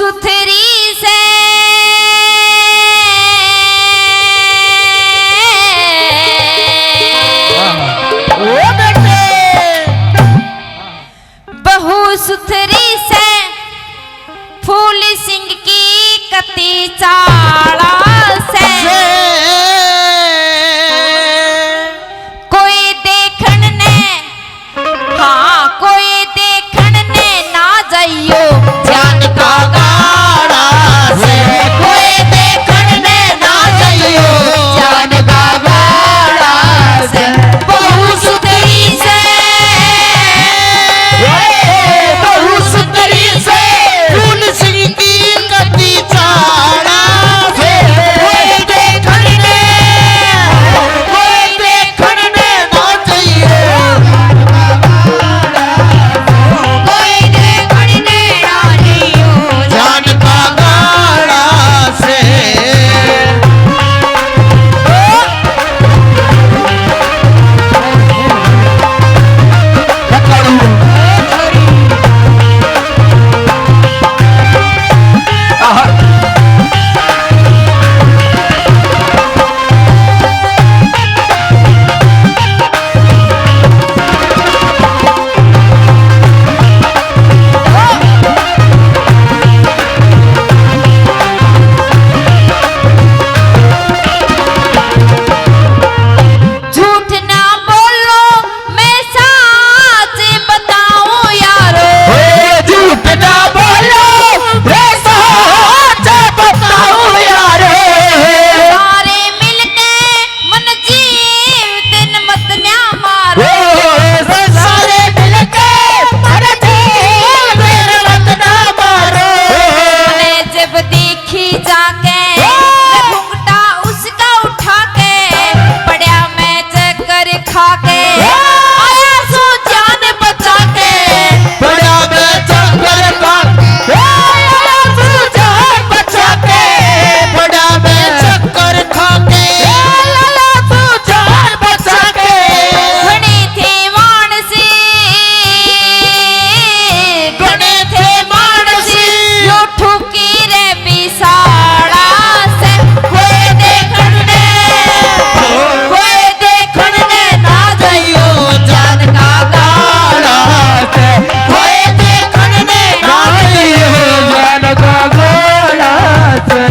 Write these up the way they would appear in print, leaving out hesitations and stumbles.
सुथरी से बहु सुथरी से फूल सिंह की कती चाला से कोई देखन ने हाँ कोई देखन ने ना जाइयो जान का गाड़ा से कोई देखन ने ना जाइयो जान का गाड़ा से बहु सुथरी से फूल सिंह की कती चाड़ा से कोई देखन ने ना चाहिए कोई देखन ने ना जाइयो जान का गाड़ा से झूठ ना बोलो मैं सच बताऊं यारो झूठ ना बोलो मैं सच बताऊं यारो सारे मिलके मन जीव दिन मत न्या मारो सारे मिलके मन जीव दिन मत ना मारो मैंने जब देखी जाके घुंघटा उसका उठा के पड़ा मैं चक्कर खा के आया सो जान बचा के बड़ा मैं चक्कर खा आया तू जान बचा के बड़ा मैं चक्कर खा के लाला तू जान बचा के घने थे मानसी घने थे मानसी यो ठुकी रे बिसाड़ा से कोई देखन ने ना जाइयो जान का गाड़ा से कोई देखन ने ना चाहिए जान का गोला से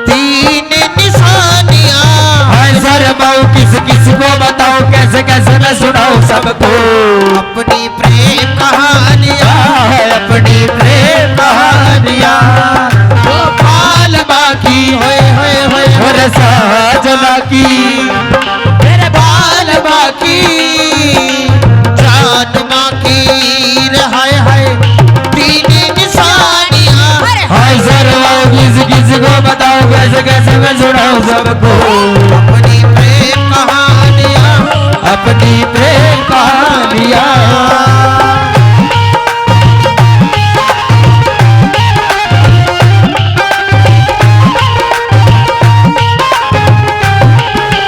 तीन निशानियां सर बाऊ किस किस को बताओ कैसे कैसे मैं सुनाऊं सबको अपनी प्रेम कहानियां अपनी प्रेम कहानियां गोपाल बाकी होए होए होए और साजना की मेरे बाल बाकी जान बाकी हाय हाय तीन निशानियां हाय सर बाऊ किस किस को बताओ कैसे कैसे मैं सुनाऊं सबको अपनी प्रेम कहानियां अपनी प्रेम कहानियां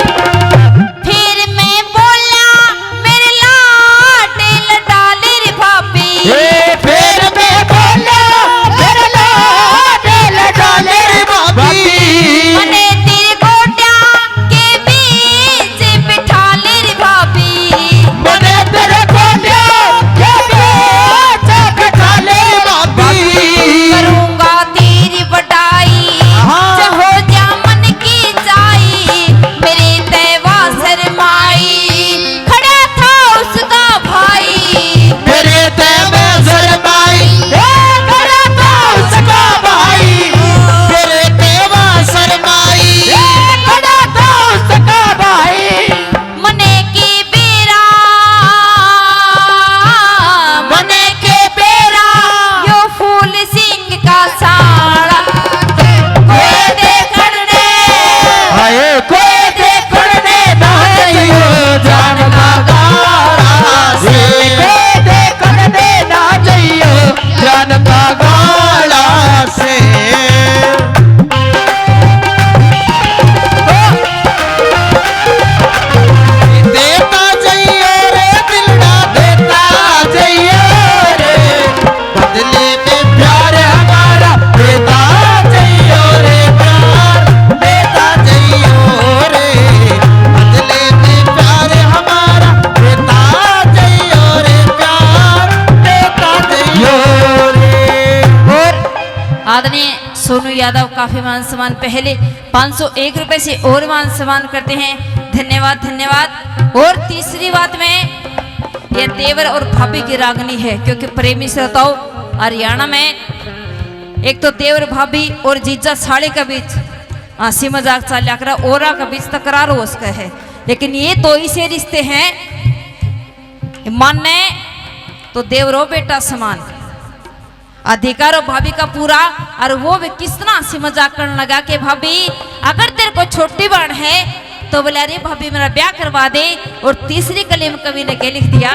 फिर मैं बोला मेरे लाडे लडाले रे भाभी फिर मैं बोला मेरे लाडे लडाले रे भाभी मने तेरे गोड्या काफी मान सम्मान पहले 501 रुपए से और मान सम्मान करते हैं। धन्यवाद धन्यवाद। और तीसरी बात में यह देवर और भाभी की रागनी है, क्योंकि प्रेमी श्रोताओं हरियाणा में एक तो देवर भाभी और जीजा साले के बीच हंसी मजाक चल कर और का बीच तकरार हो उसका है, लेकिन ये तो ऐसे रिश्ते हैं मानने तो देवरो बेटा समान अधिकार हो भाभी का पूरा। और वो भी किस तरह हंसी मजाक करने लगा कि भाभी अगर तेरे को छोटी बहन है तो बोले अरे भाभी मेरा ब्याह करवा दे। और तीसरी कली में कवि ने क्या लिख दिया,